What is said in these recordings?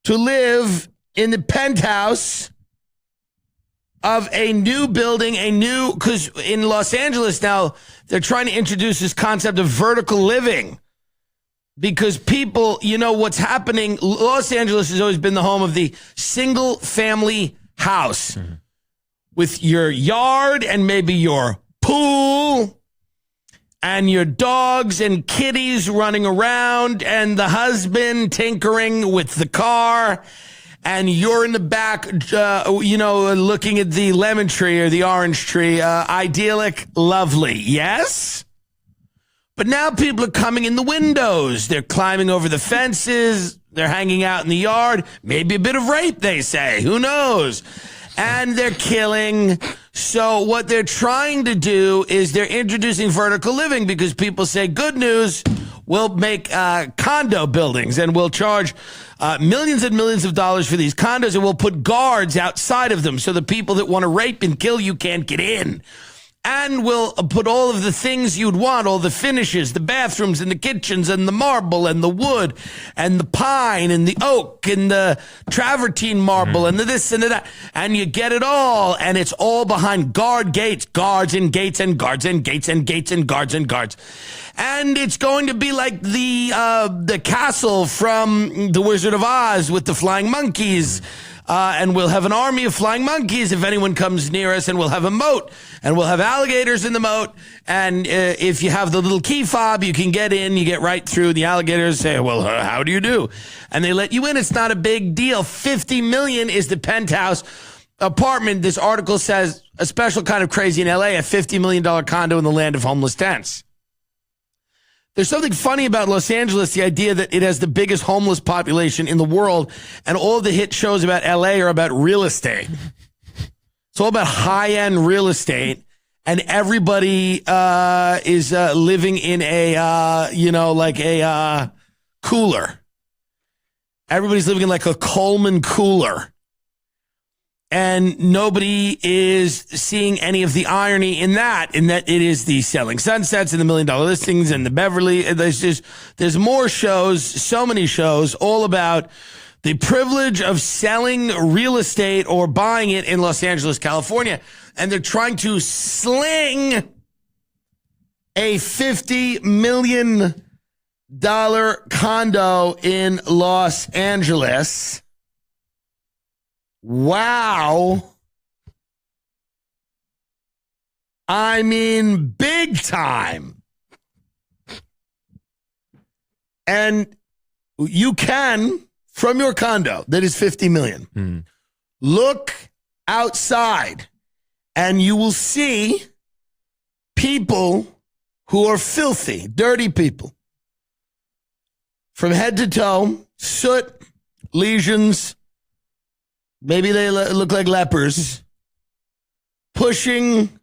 to live in the penthouse of a new building, because in Los Angeles now, they're trying to introduce this concept of vertical living. Because people, what's happening, Los Angeles has always been the home of the single family house with your yard and maybe your pool and your dogs and kitties running around and the husband tinkering with the car. And you're in the back, looking at the lemon tree or the orange tree. Idyllic, lovely. Yes? But now people are coming in the windows. They're climbing over the fences. They're hanging out in the yard. Maybe a bit of rape, they say. Who knows? And they're killing. So what they're trying to do is they're introducing vertical living because people say, good news, we'll make condo buildings and we'll charge millions and millions of dollars for these condos, and we'll put guards outside of them so the people that want to rape and kill you can't get in. And we'll put all of the things you'd want, all the finishes, the bathrooms and the kitchens and the marble and the wood and the pine and the oak and the travertine marble and the this and the that. And you get it all. And it's all behind guard gates, guards and gates and guards and gates and gates and guards and guards. And it's going to be like the castle from The Wizard of Oz with the flying monkeys. And we'll have an army of flying monkeys if anyone comes near us, and we'll have a moat, and we'll have alligators in the moat. And if you have the little key fob, you can get in, you get right through. The alligators say, well, how do you do? And they let you in. It's not a big deal. $50 million is the penthouse apartment. This article says a special kind of crazy in LA, a $50 million condo in the land of homeless tents. There's something funny about Los Angeles, the idea that it has the biggest homeless population in the world, and all the hit shows about LA are about real estate. It's all about high-end real estate, and everybody is living in a, cooler. Everybody's living in like a Coleman cooler. And nobody is seeing any of the irony in that it is the Selling Sunsets and the $1 Million Listings and the Beverly. There's more shows, so many shows, all about the privilege of selling real estate or buying it in Los Angeles, California. And they're trying to sling a $50 million condo in Los Angeles. Wow. I mean, big time. And you can, from your condo that is $50 million, look outside and you will see people who are filthy, dirty people. From head to toe, soot, lesions. Maybe they look like lepers, pushing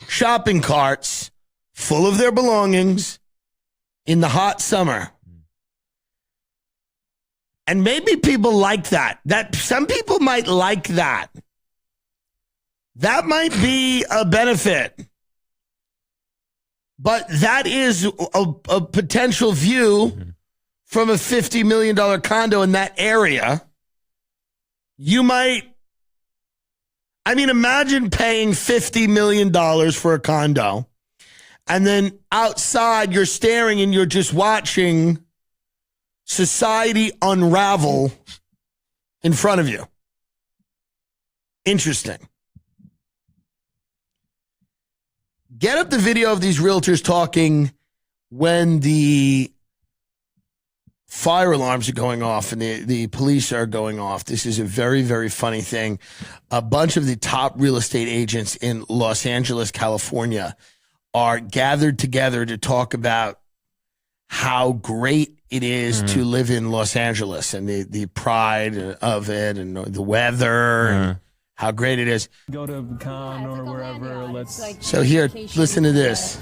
shopping carts full of their belongings in the hot summer. And maybe people like that. Some people might like that. That might be a benefit. But that is a potential view from a $50 million condo in that area. You might, imagine paying $50 million for a condo, and then outside you're staring and you're just watching society unravel in front of you. Interesting. Get up the video of these realtors talking when the fire alarms are going off and the police are going off. This is a very, very funny thing. A bunch of the top real estate agents in Los Angeles, California, are gathered together to talk about how great it is to live in Los Angeles and the pride of it and the weather how great it is. Go to Cannes or wherever. Let's. So here, listen to this.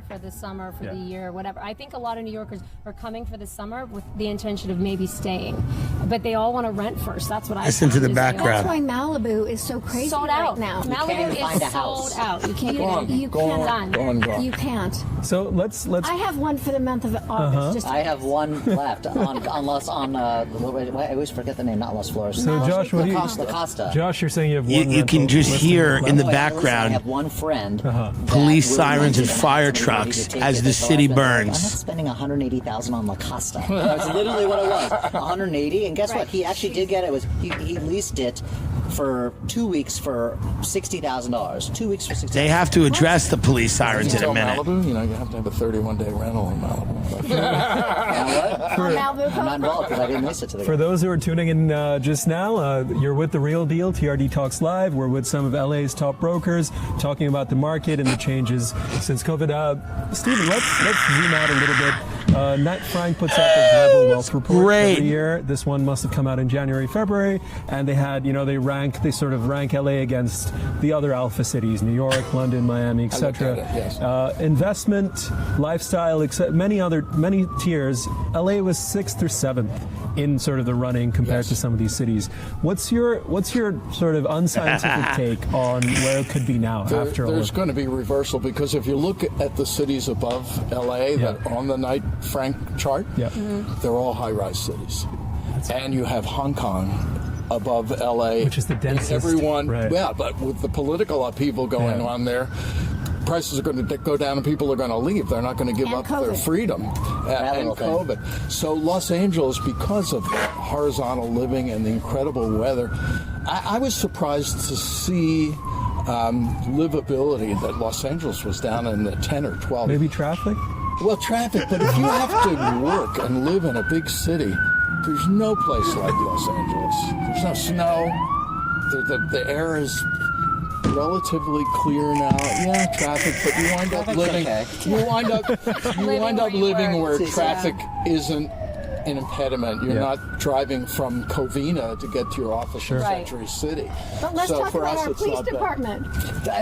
For the summer, for the year, whatever. I think a lot of New Yorkers are coming for the summer with the intention of maybe staying, but they all want to rent first. That's what I listen to the background. That's why Malibu is so crazy sold out right now. Malibu is sold out. You can't Go on. You can't. So let's. I have one for the month of August. I have one left on I always forget the name. Not Los Flores. So Josh, what do you? La Costa. Josh, you're saying you have one. You can just hear in the I background have one friend. police sirens and fire trucks as the city burns. I'm not spending $180,000 on La Costa. That's literally what it was. 180, and guess what? He actually did get it. He leased it for 2 weeks for $60,000. 2 weeks for $60,000. They have to address the police sirens in a minute. Malibu, you have to have a 31-day rental in Malibu. You know what? I'm not involved because I didn't lease it to the For those who are tuning in just now, you're with The Real Deal, TRD Talks Live. We're with some of LA's top brokers talking about the market and the changes since COVID. Steven, let's zoom out a little bit. Knight Frank puts out the Global Wealth Report every year. This one must have come out in January, February, and they had, they sort of rank LA against the other alpha cities, New York, London, Miami, etc. Yes. Investment, lifestyle, many tiers. LA was 6th or 7th in sort of the running compared to some of these cities. What's your sort of unscientific take on where it could be now after all? There's going to be reversal because if you look at the cities above LA that are on the Knight Frank chart, they're all high-rise cities. And you have Hong Kong above LA, which is the densest. Everyone, but with the political upheaval going on there, prices are going to go down and people are going to leave. They're not going to give up their freedom and COVID. So Los Angeles, because of horizontal living and the incredible weather, I was surprised to see livability that Los Angeles was down in the 10 or 12. Maybe traffic? Well, traffic, but if you have to work and live in a big city, there's no place like Los Angeles. There's no snow. The air is relatively clear now. Yeah, traffic, but you wind up living. You wind up living where traffic isn't an impediment. You're not driving from Covina to get to your office in Century City. But let's talk about our police department.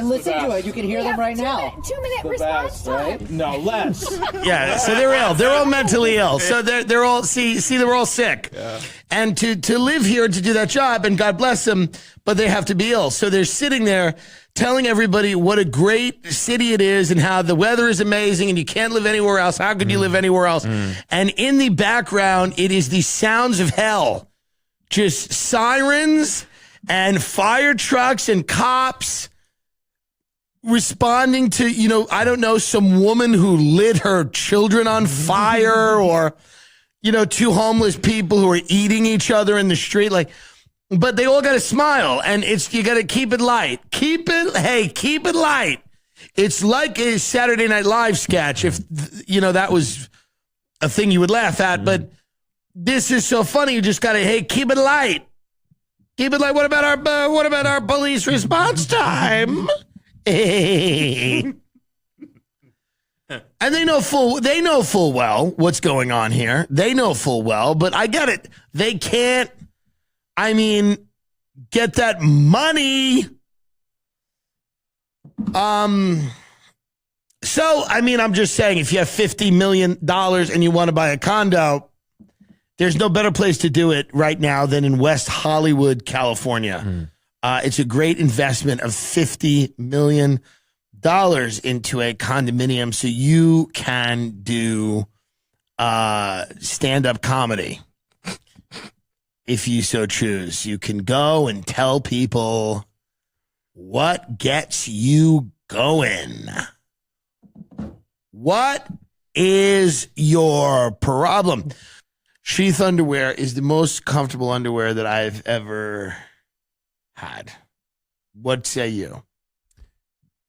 Listen to it. You can hear them right now. 2-minute response time. Right? No, less. Yeah, so they're ill. They're all mentally ill. So they're all they're all sick. Yeah. And to live here to do that job, and God bless them, but they have to be ill. So they're sitting there telling everybody what a great city it is and how the weather is amazing and you can't live anywhere else. How could you live anywhere else? And in the background, it is the sounds of hell. Just sirens and fire trucks and cops responding to, I don't know, some woman who lit her children on fire or, two homeless people who are eating each other in the street. But they all got to smile, and you got to keep it light. Keep it light. It's like a Saturday Night Live sketch, if that was a thing you would laugh at. But this is so funny. You just got to keep it light. Keep it light. What about our police response time? And they know full well what's going on here. They know full well, but I get it. They can't. Get that money. I'm just saying, if you have $50 million and you want to buy a condo, there's no better place to do it right now than in West Hollywood, California. It's a great investment of $50 million into a condominium so you can do stand-up comedy. If you so choose, you can go and tell people what gets you going. What is your problem? Sheath underwear is the most comfortable underwear that I've ever had. What say you?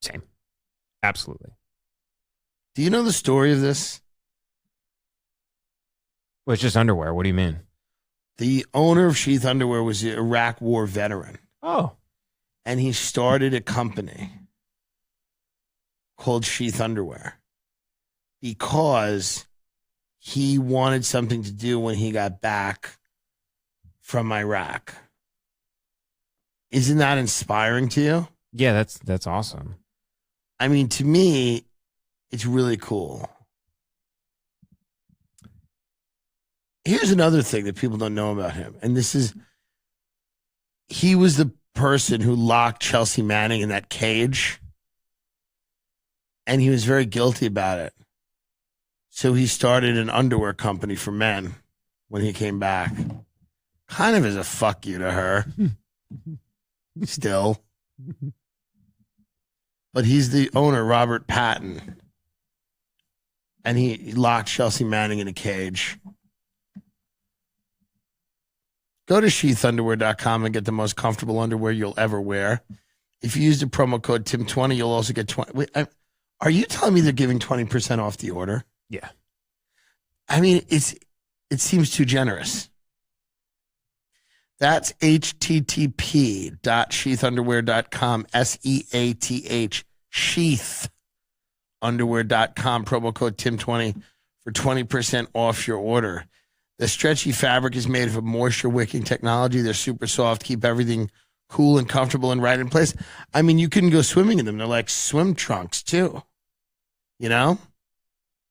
Same. Absolutely. Do you know the story of this? Well, it's just underwear. What do you mean? The owner of Sheath Underwear was an Iraq War veteran. Oh. And he started a company called Sheath Underwear because he wanted something to do when he got back from Iraq. Isn't that inspiring to you? Yeah, that's awesome. I mean, to me, it's really cool. Here's another thing that people don't know about him. And he was the person who locked Chelsea Manning in that cage. And he was very guilty about it. So he started an underwear company for men when he came back. Kind of as a fuck you to her. Still. But he's the owner, Robert Patton. And he locked Chelsea Manning in a cage. Go to sheathunderwear.com and get the most comfortable underwear you'll ever wear. If you use the promo code Tim20, you'll also get 20. Wait, are you telling me they're giving 20% off the order? Yeah. I mean, it seems too generous. That's http.sheathunderwear.com, SEATH, sheathunderwear.com, promo code Tim20 for 20% off your order. The stretchy fabric is made of a moisture-wicking technology. They're super soft, keep everything cool and comfortable and right in place. I mean, you couldn't go swimming in them. They're like swim trunks, too. You know?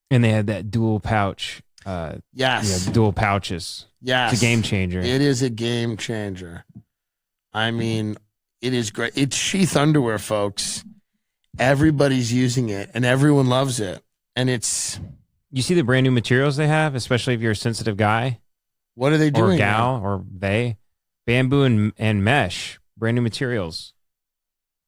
And they had that dual pouch. Yes. Dual pouches. Yes. It's a game changer. It is a game changer. I mean, it is great. It's sheath underwear, folks. Everybody's using it, and everyone loves it. And it's... You see the brand new materials they have, especially if you're a sensitive guy? What are they doing? Or gal, now? Or they. Bamboo and mesh. Brand new materials.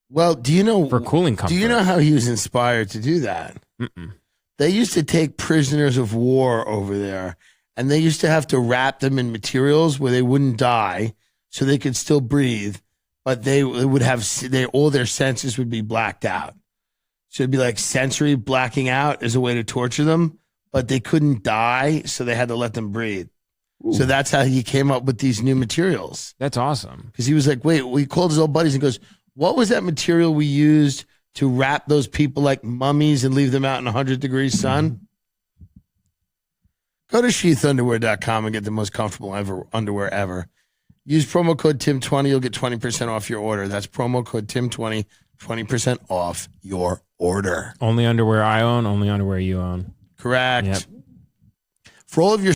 Well, do you know... For cooling comfort. Do you know how he was inspired to do that? Mm-mm. They used to take prisoners of war over there, and they used to have to wrap them in materials where they wouldn't die, so they could still breathe, but they would have all their senses would be blacked out. So it'd be like sensory blacking out as a way to torture them, but they couldn't die, so they had to let them breathe. Ooh. So that's how he came up with these new materials. That's awesome. Because he was like, wait, he called his old buddies and goes, what was that material we used to wrap those people like mummies and leave them out in 100-degree sun? Go to sheathunderwear.com and get the most comfortable underwear ever. Use promo code Tim20. You'll get 20% off your order. That's promo code Tim20, 20% off your order. Only underwear I own, only underwear you own. Correct. Yep. For all of your